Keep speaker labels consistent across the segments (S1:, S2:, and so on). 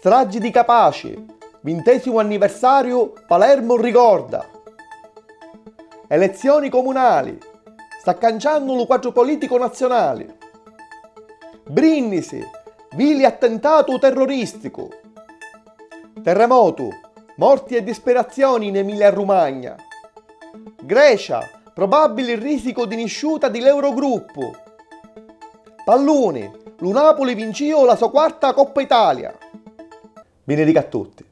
S1: Stragi di Capaci, 20° anniversario, Palermo ricorda. Elezioni comunali, sta canciando il quadro politico nazionale. Brindisi, vili attentato terroristico. Terremoto, morti e disperazioni in Emilia-Romagna. Grecia, probabile il risico di nisciuta dell'Eurogruppo. Pallone, lo Napoli vincì la sua quarta Coppa Italia. Benedica a tutti.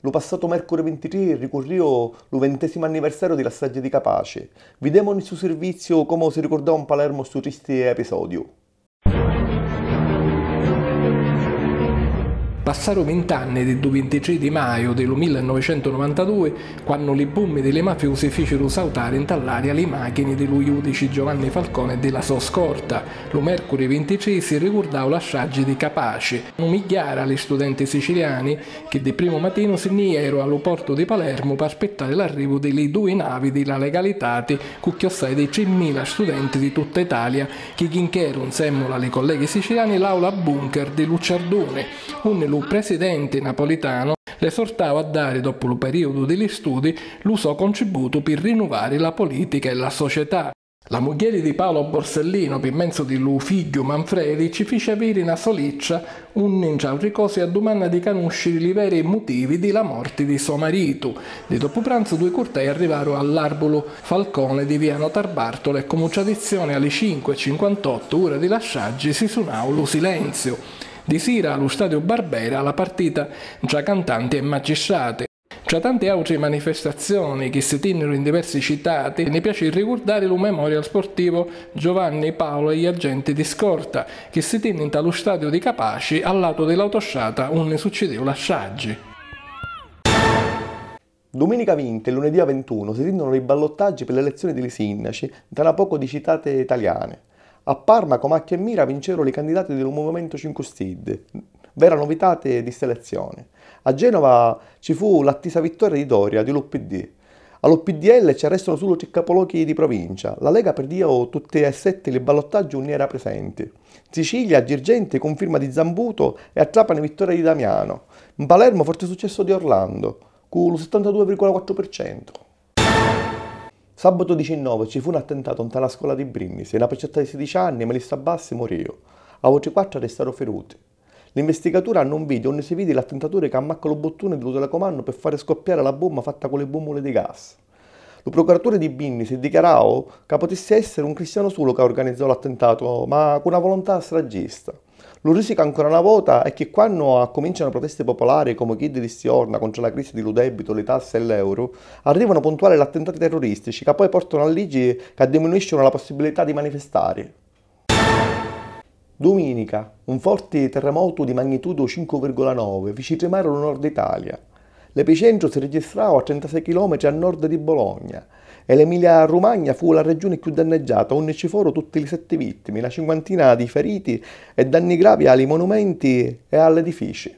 S1: Lo passato mercoledì 23 ricorriò il 20° anniversario della strage di Capaci. Vediamo nel suo servizio come si ricordava un Palermo su tristi episodio.
S2: Passarono 20 anni del 23 di maio del 1992, quando le bombe delle mafiose fecero saltare in dall'aria le macchine dello giudice Giovanni Falcone e della sua scorta. Lo mercoledì 23 si ricordava la strage di Capaci. Umiliare agli studenti siciliani che di primo mattino se ne erano allo porto di Palermo per aspettare l'arrivo delle 2 navi della legalità, con chiossai dei 3.000 studenti di tutta Italia che gincherono insieme alle colleghe siciliane l'aula bunker di Lucciardone. Il presidente napolitano le esortava a dare, dopo il periodo degli studi, il suo contributo per rinnovare la politica e la società. La moglie di Paolo Borsellino, per mezzo di suo figlio Manfredi, ci fece avere una soliccia, un'altra cosa a domanda di conoscere i veri motivi della morte di suo marito. Di dopo pranzo 2 cortei arrivarono all'arbolo Falcone di via Notarbartolo e come tradizione alle 5:58 ore di lasciaggi si suonava lo silenzio. Di sera allo stadio Barbera la partita tra cantanti e magistrati. Tra tante altre manifestazioni che si tennero in diverse città, ne piace ricordare il memorial sportivo Giovanni Paolo e gli agenti di scorta, che si tenne allo stadio di Capaci al lato dell'autostrada dove succedeva la strage.
S1: Domenica 20 e lunedì 21 si tendono i ballottaggi per le elezioni dei sindaci tra poco di citate italiane. A Parma, Comacchio e Mira vincero i candidati del Movimento 5 Stelle, vera novità di selezione. A Genova ci fu l'attesa vittoria di Doria, dell'UPD. All'UPDL ci arrestano solo 3 capoluoghi di provincia. La Lega perdiò tutte e 7 i ballottaggi non era presente. In Sicilia, Girgenti, conferma di Zambuto e a Trapani vittoria di Damiano. In Palermo, forte successo di Orlando, con il 72,4%. Sabato 19 ci fu un attentato in una scuola di Brindisi. Una piccetta di 16 anni, Melissa Bassi, morì. Altri 4 restarono feruti. L'investigatori hanno un video dove si vede l'attentatore che ammacca lo bottone dello telecomando per fare scoppiare la bomba fatta con le bombole di gas. Il procuratore di Brindisi dichiarò che potesse essere un cristiano solo che organizzò l'attentato, ma con una volontà stragista. Lo risica ancora una volta è che quando cominciano proteste popolari come chi di Stiorna contro la crisi dello debito, le tasse e l'euro, arrivano puntuali gli attentati terroristici che poi portano a leggi che diminuiscono la possibilità di manifestare. Domenica, un forte terremoto di magnitudo 5,9 fece tremare il nord Italia. L'epicentro si registrava a 36 km a nord di Bologna e l'Emilia-Romagna fu la regione più danneggiata, dove ci furono tutte le 7 vittime, una cinquantina di feriti e danni gravi ai monumenti e agli edifici.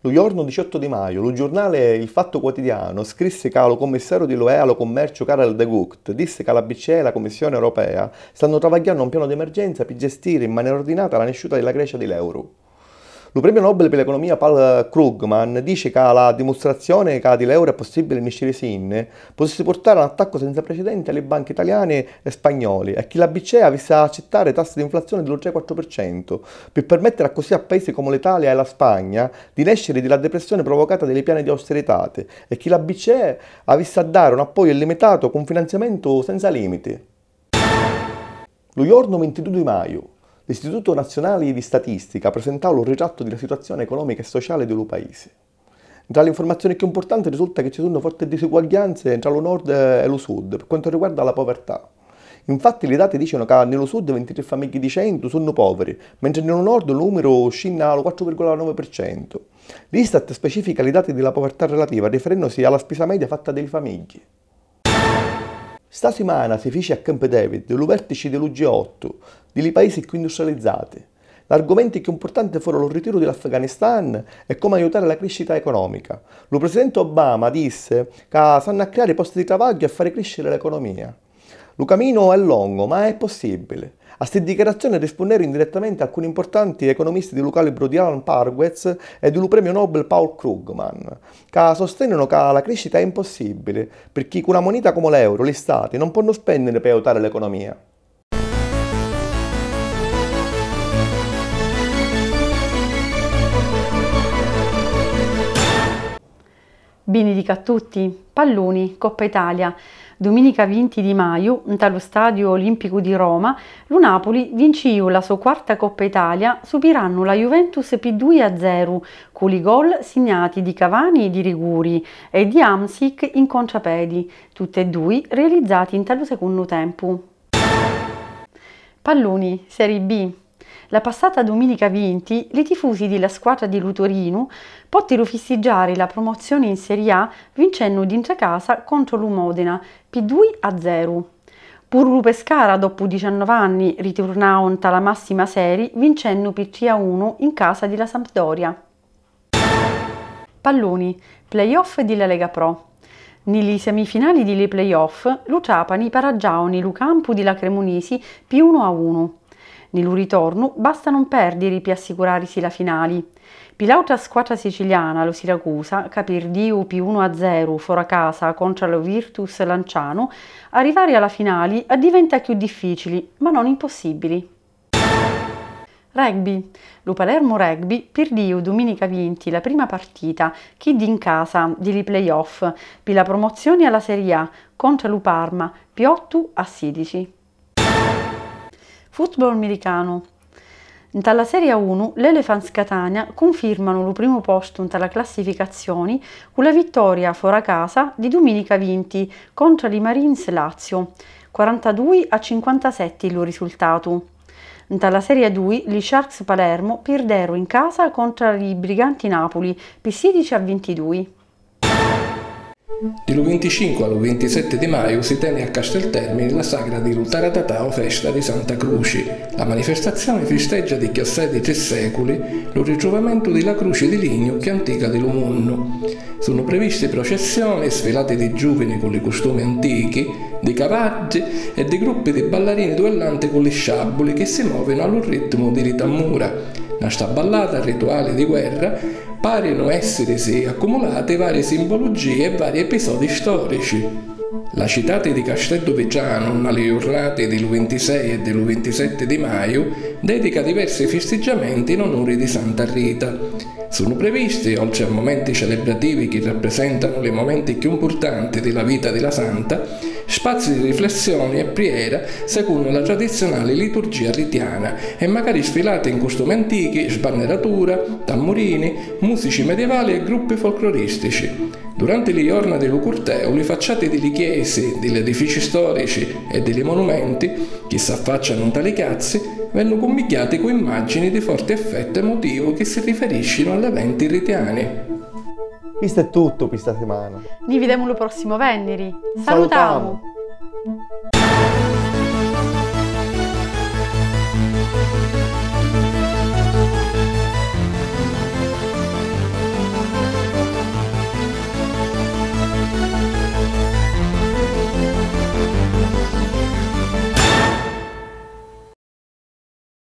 S1: Lo giorno 18 di maio, lo giornale Il Fatto Quotidiano scrisse che il commissario dell'UE allo commercio Karel de Gucht disse che la BCE e la Commissione europea stanno travagliando un piano di emergenza per gestire in maniera ordinata la nascita della Grecia dell'euro. Il premio Nobel per l'economia Paul Krugman dice che la dimostrazione che l'euro è possibile in uscire sin potesse portare a un attacco senza precedenti alle banche italiane e spagnole e che la BCE avesse accettare tassi di inflazione dello 3,4% per permettere così a paesi come l'Italia e la Spagna di nascere dalla depressione provocata dai piani di austerità e che la BCE avesse a dare un appoggio illimitato con finanziamento senza limiti. Lo giorno 22 di maio l'Istituto Nazionale di Statistica presentava un ritratto della situazione economica e sociale del paese. Tra le informazioni più importanti risulta che ci sono forti diseguaglianze tra lo nord e lo sud per quanto riguarda la povertà. Infatti, i dati dicono che nello sud 23 famiglie di 100 sono poveri, mentre nel nord il numero scende al 4,9%. L'Istat specifica i dati della povertà relativa riferendosi alla spesa media fatta dalle famiglie. Sta settimana si fece a Camp David il vertice dell'G8, dei paesi più industrializzati. L'argomento più importante furono il ritiro dell'Afghanistan e come aiutare la crescita economica. Il presidente Obama disse che sanno a creare posti di lavoro e a fare crescere l'economia. Il cammino è lungo, ma è possibile. A queste dichiarazioni risponderono indirettamente alcuni importanti economisti del calibro di Alan Parguez e del premio Nobel Paul Krugman, che sostengono che la crescita è impossibile, perché con una moneta come l'euro gli stati non possono spendere per aiutare l'economia.
S3: Benedica a tutti, palloni, Coppa Italia. Domenica 20 di maio, dallo Stadio Olimpico di Roma, lo Napoli vince la sua quarta Coppa Italia, subiranno la Juventus per 2-0, con i gol segnati di Cavani di Riguri e di Hamsik in contrapedi, tutti e due realizzati in tallo secondo tempo. Palloni, Serie B. La passata domenica 20, i tifosi della squadra di Torino pottero festeggiare la promozione in Serie A vincendo dentro casa contro l'Umodena per 2-0. Pur lo Pescara, dopo 19 anni, ritornò alla massima serie vincendo per 3-1 in casa della Sampdoria. Palloni, playoff della Lega Pro. Nelle semifinali delle playoff, lo Trapani pareggiavano lo campo della Cremonesi per 1-1. Nel ritorno basta non perdere per assicurarsi la finale. Per l'altra squadra siciliana, lo Siracusa, che perdeva per 1-0 fuori casa contro lo Virtus Lanciano, arrivare alla finale diventa più difficile, ma non impossibile. Rugby. Lo Palermo Rugby perdeva domenica 20 la prima partita, che in casa dei playoff, per la promozione alla Serie A contro lo Parma, per 8-16. Football americano. Dalla Serie 1 l'Elephants Catania confermano il primo posto nella classificazione con la vittoria fuori casa di domenica 20 contro i Marines Lazio, 42-57 il loro risultato. Dalla Serie 2 gli Sharks Palermo perderono in casa contro i Briganti Napoli per 16-22.
S2: Dal 25 al 27 di maio si tiene a Casteltermini la sagra di Lutaratatà o Festa di Santa Croce. La manifestazione festeggia di 16 secoli il ritrovamento della croce di legno più antica del mondo. Sono previste processioni e sfilate di giovani con i costumi antichi, di cavalli e di gruppi di ballerini duellanti con le sciabole che si muovono al ritmo di ritamura. Nesta ballata rituale di guerra paiono essersi accumulate varie simbologie e vari episodi storici. La città di Castelvetrano, alle giornate del 26 e del 27 di maio, dedica diversi festeggiamenti in onore di Santa Rita. Sono previsti, oltre a momenti celebrativi che rappresentano i momenti più importanti della vita della Santa, spazi di riflessione e preghiera secondo la tradizionale liturgia ritiana e magari sfilate in costumi antichi, sbanneratura, tamburini, musici medievali e gruppi folcloristici. Durante le giornate dello corteo, le facciate delle chiese, degli edifici storici e dei monumenti che si affacciano tali cazzi vengono commigliati con immagini di forte effetto emotivo che si riferiscono agli eventi ritiani.
S1: Questo è tutto questa settimana.
S3: Ci vediamo il prossimo venerdì.
S1: Salutiamo!